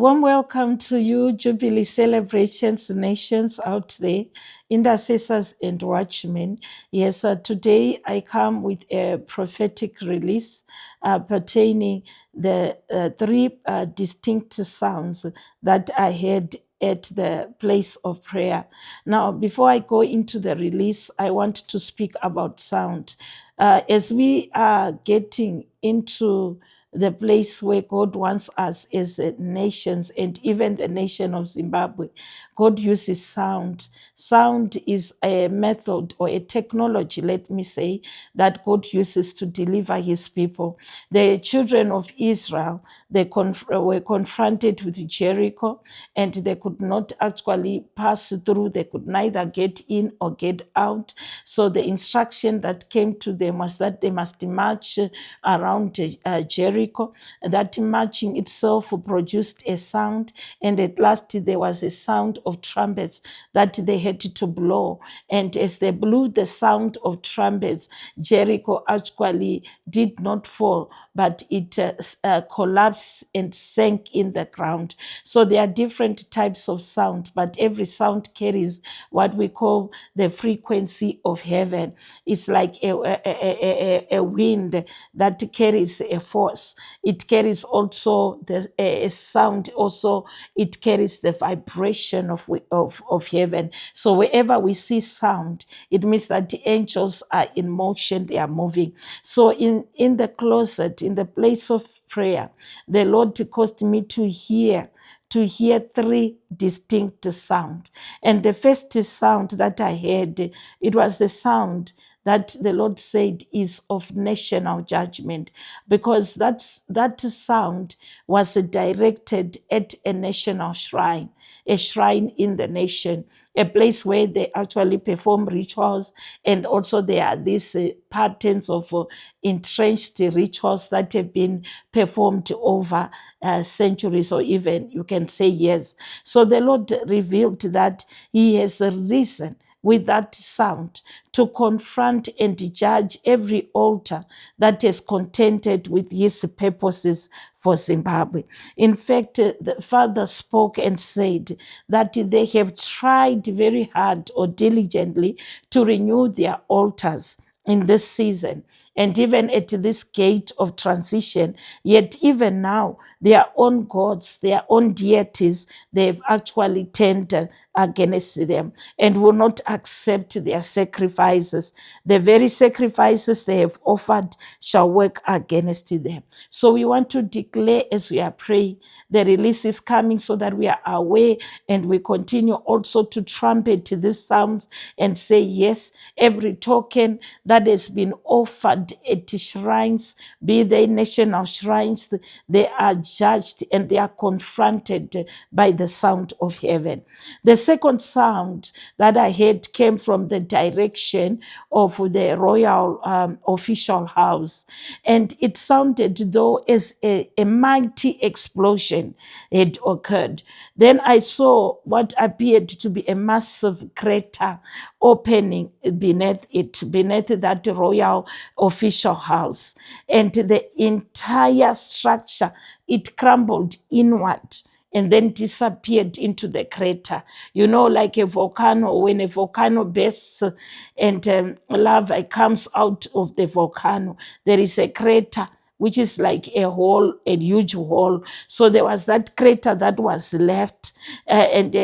warm welcome to you, Jubilee Celebrations Nations out there, intercessors and watchmen. Yes, today I come with a prophetic release pertaining the three distinct sounds that I heard at the place of prayer. Now, before I go into the release, I want to speak about sound. As we are getting into the place where God wants us as nations, and even the nation of Zimbabwe, God uses sound. Sound is a method or a technology, let me say, that God uses to deliver his people. The children of Israel, they were confronted with Jericho, and they could not actually pass through. They could neither get in or get out. So the instruction that came to them was that they must march around Jericho. That marching itself produced a sound, and at last there was a sound of trumpets that they had to blow. And as they blew the sound of trumpets, Jericho actually did not fall, but it collapsed and sank in the ground. So there are different types of sound, but every sound carries what we call the frequency of heaven. It's like a wind that carries a force. It carries also a sound, also it carries the vibration of heaven. So wherever we see sound, it means that the angels are in motion, they are moving. So in the closet, in the place of prayer, the Lord caused me to hear three distinct sound. And the first sound that I heard, it was the sound that the Lord said is of national judgment, because that sound was directed at a national shrine, a shrine in the nation, a place where they actually perform rituals, and also there are these patterns of entrenched rituals that have been performed over centuries, or even you can say years. So the Lord revealed that he has risen with that sound to confront and judge every altar that has contended with his purposes for Zimbabwe. In fact, the Father spoke and said that they have tried very hard or diligently to renew their altars in this season, and even at this gate of transition, yet even now, their own gods, their own deities, they've actually turned against them and will not accept their sacrifices. The very sacrifices they have offered shall work against them. So we want to declare as we are praying, the release is coming, so that we are aware, and we continue also to trumpet these sounds and say, yes, every token that has been offered at shrines, be they national shrines, they are judged and they are confronted by the sound of heaven. The second sound that I heard came from the direction of the royal official house, and it sounded though as a mighty explosion had occurred. Then I saw what appeared to be a massive crater opening beneath it, beneath that royal official house, and the entire structure, it crumbled inward and then disappeared into the crater. You know, like a volcano, when a volcano bursts and lava comes out of the volcano, there is a crater which is like a hole, a huge hole. So there was that crater that was left, and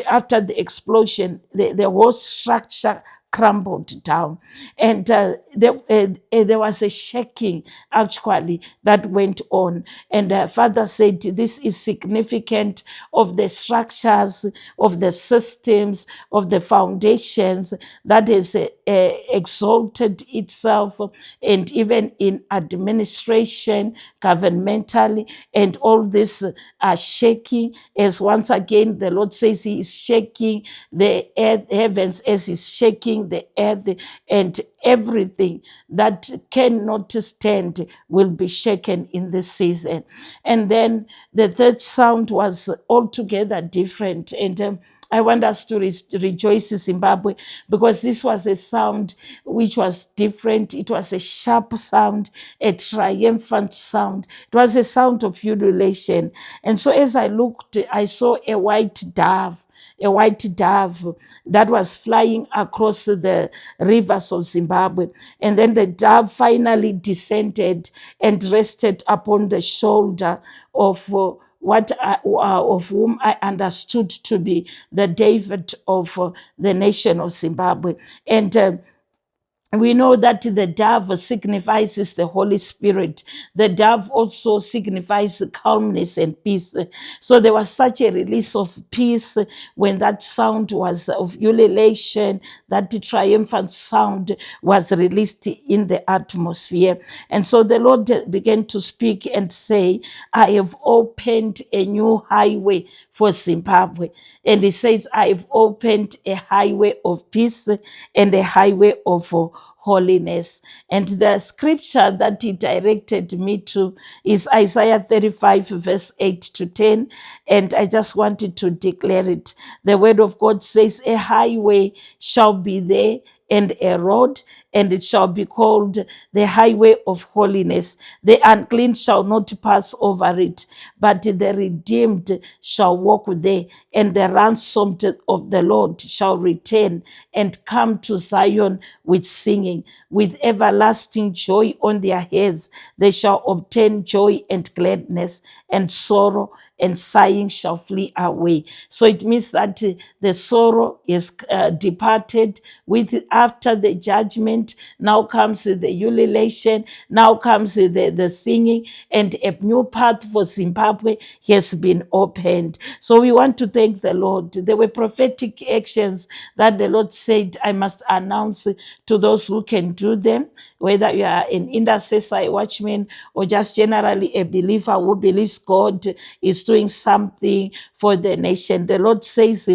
after the explosion, the whole structure crumbled down, and there was a shaking actually that went on. And Father said this is significant of the structures, of the systems, of the foundations that has exalted itself, and even in administration, governmentally, and all this are shaking, as once again the Lord says he is shaking the earth, heavens, as he's shaking the earth, and everything that cannot stand will be shaken in this season. And then the third sound was altogether different, and I want us to rejoice Zimbabwe, because this was a sound which was different. It was a sharp sound, a triumphant sound. It was a sound of ululation. And so as I looked, I saw a white dove that was flying across the rivers of Zimbabwe. And then the dove finally descended and rested upon the shoulder of of whom I understood to be the David of the nation of Zimbabwe. And we know that the dove signifies the Holy Spirit. The dove also signifies calmness and peace. So there was such a release of peace when that sound was of ululation, that triumphant sound was released in the atmosphere. And so the Lord began to speak and say, I have opened a new highway for Zimbabwe. And he says, I have opened a highway of peace and a highway of holiness. And the scripture that he directed me to is Isaiah 35, verse 8 to 10. And I just wanted to declare it. The word of God says, a highway shall be there, and a road, and it shall be called the highway of holiness. The unclean shall not pass over it, but the redeemed shall walk there, and the ransomed of the Lord shall return and come to Zion with singing, with everlasting joy on their heads. They shall obtain joy and gladness, and sorrow and sighing shall flee away. So it means that the sorrow is departed with after the judgment. Now comes the ululation, now comes the singing, and a new path for Zimbabwe has been opened. So we want to thank the Lord. There were prophetic actions that the Lord said I must announce to those who can do them, whether you are an intercessor, a watchman, or just generally a believer who believes God is doing something for the nation. The Lord says,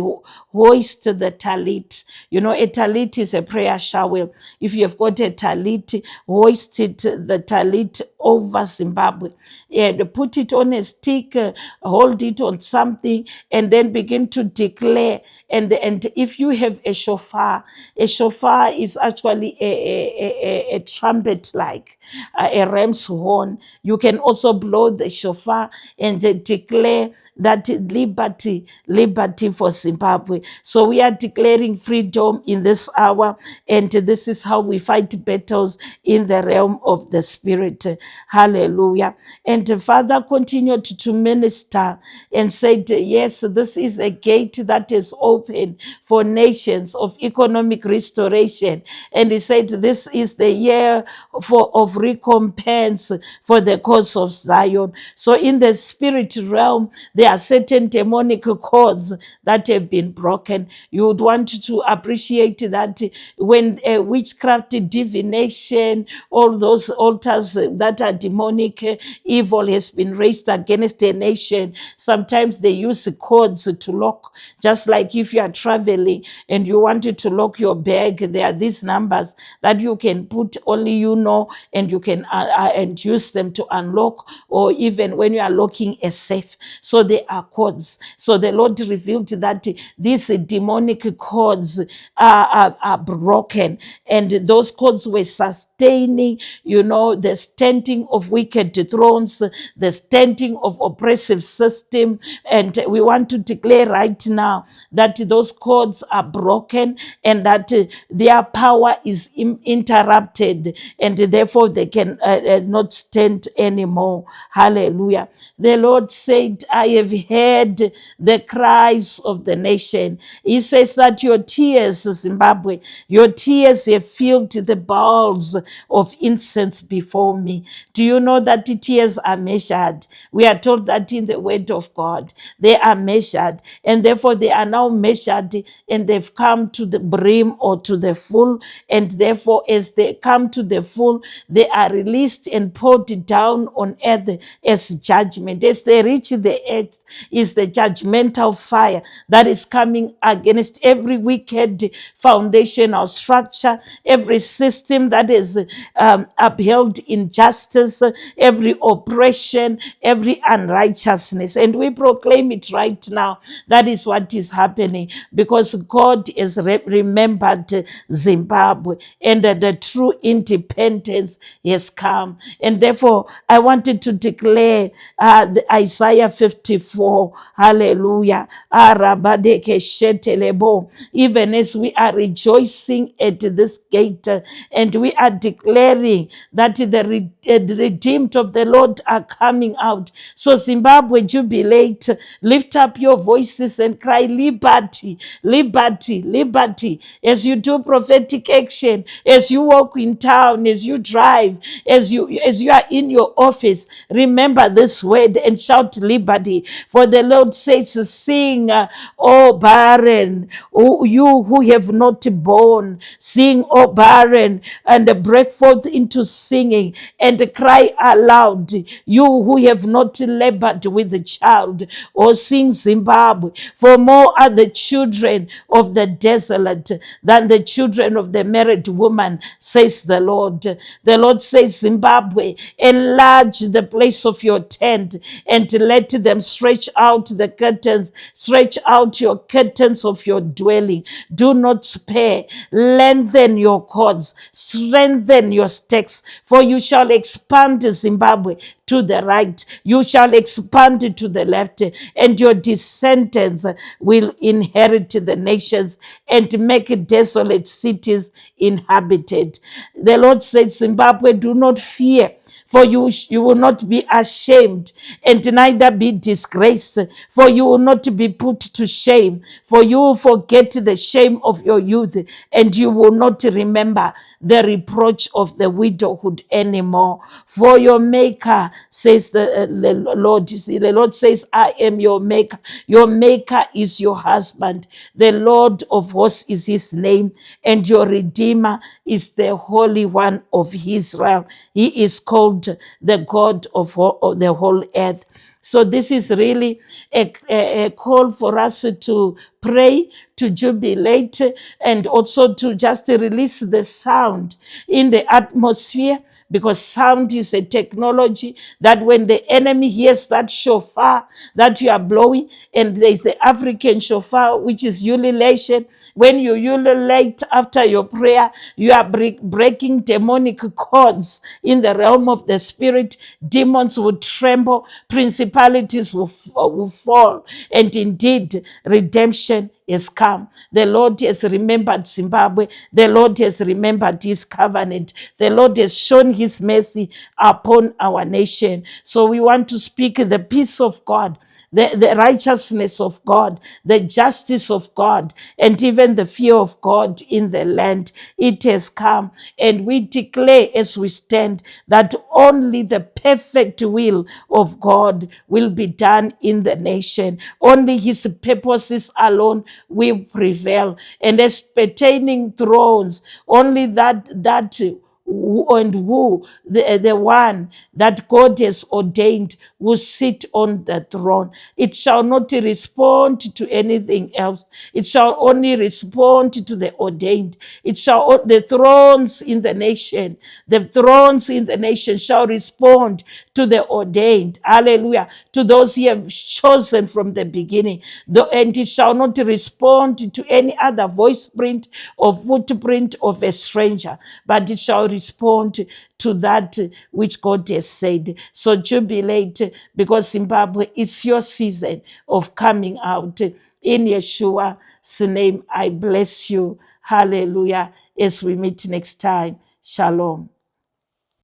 hoist the talit. You know, a talit is a prayer shower. If you have got a talit, hoist it, the talit over Zimbabwe, and put it on a stick, hold it on something, and then begin to declare. And if you have a shofar is actually a trumpet, like a ram's horn. You can also blow the shofar and declare that liberty for Zimbabwe. So we are declaring freedom in this hour, and this is how we fight battles in the realm of the spirit. Hallelujah. And Father continued to minister and said, yes, this is a gate that is open for nations of economic restoration. And he said, this is the year of recompense for the cause of Zion. So in the spirit realm, there are certain demonic cords that have been broken. You would want to appreciate that when witchcraft, divination, all those altars that are demonic, evil has been raised against a nation. Sometimes they use cords to lock, just like if you are traveling and you wanted to lock your bag, there are these numbers that you can put, only you know, and you can and use them to unlock, or even when you are locking a safe. So they are cords. So the Lord revealed that these demonic cords are broken, and those cords were sustaining, you know, the standing of wicked thrones, the standing of oppressive system. And we want to declare right now that those cords are broken, and that their power is interrupted, and therefore they can not stand anymore. Hallelujah. The Lord said, I have heard the cries of the nation. He says that your tears, Zimbabwe, your tears have filled the bowls of incense before me. Do you know that the tears are measured? We are told that in the word of God. They are measured, and therefore they are now measured, and they've come to the brim or to the full. And therefore, as they come to the full, they are released and poured down on earth as judgment. As they reach the earth, is the judgmental fire that is coming against every wicked foundational structure, every every system that is upheld injustice, every oppression, every unrighteousness. And we proclaim it right now. That is what is happening, because God has remembered Zimbabwe, and the true independence has come. And therefore, I wanted to declare Isaiah 54. Hallelujah. Even as we are rejoicing at this gate, and we are declaring that the redeemed of the Lord are coming out. So Zimbabwe, jubilate, lift up your voices and cry, liberty, liberty, liberty. As you do prophetic action, as you walk in town, as you drive, as you are in your office, remember this word and shout liberty. For the Lord says, sing, O barren, you who have not born, sing, O barren, and break forth into singing and cry aloud, you who have not labored with the child. Or sing, Zimbabwe, for more are the children of the desolate than the children of the married woman, says the Lord. The Lord says, Zimbabwe, enlarge the place of your tent and let them stretch out the curtains, stretch out your curtains of your dwelling. Do not spare, lengthen your cords, strengthen your stakes, for you shall expand Zimbabwe to the right, you shall expand to the left, and your descendants will inherit the nations and make desolate cities inhabited. The Lord said, Zimbabwe, do not fear, for you will not be ashamed and neither be disgraced, for you will not be put to shame, for you will forget the shame of your youth, and you will not remember the reproach of the widowhood anymore. For your maker, says the Lord. The Lord says, I am your maker. Your maker is your husband. The Lord of hosts is his name, and your redeemer is the Holy One of Israel. He is called the God of the whole earth. So this is really a call for us to pray, to jubilate, and also to just release the sound in the atmosphere, because sound is a technology that when the enemy hears that shofar that you are blowing, and there's the African shofar, which is ululation. When you ululate after your prayer, you are breaking demonic cords in the realm of the spirit. Demons will tremble, principalities will fall, and indeed redemption has come. The Lord has remembered Zimbabwe. The Lord has remembered his covenant. The Lord has shown his mercy upon our nation. So we want to speak the peace of God, the righteousness of God, the justice of God, and even the fear of God in the land. It has come, and we declare as we stand that only the perfect will of God will be done in the nation. Only his purposes alone will prevail. And as pertaining thrones, only that who the one that God has ordained will sit on the throne. It shall not respond to anything else. It shall only respond to the ordained. It shall, the thrones in the nation shall respond to the ordained. Hallelujah. To those he have chosen from the beginning. And it shall not respond to any other voice print or footprint of a stranger, but it shall respond to that which God has said. So jubilate, because Zimbabwe, is your season of coming out. In Yeshua's name, I bless you. Hallelujah. As we meet next time, shalom.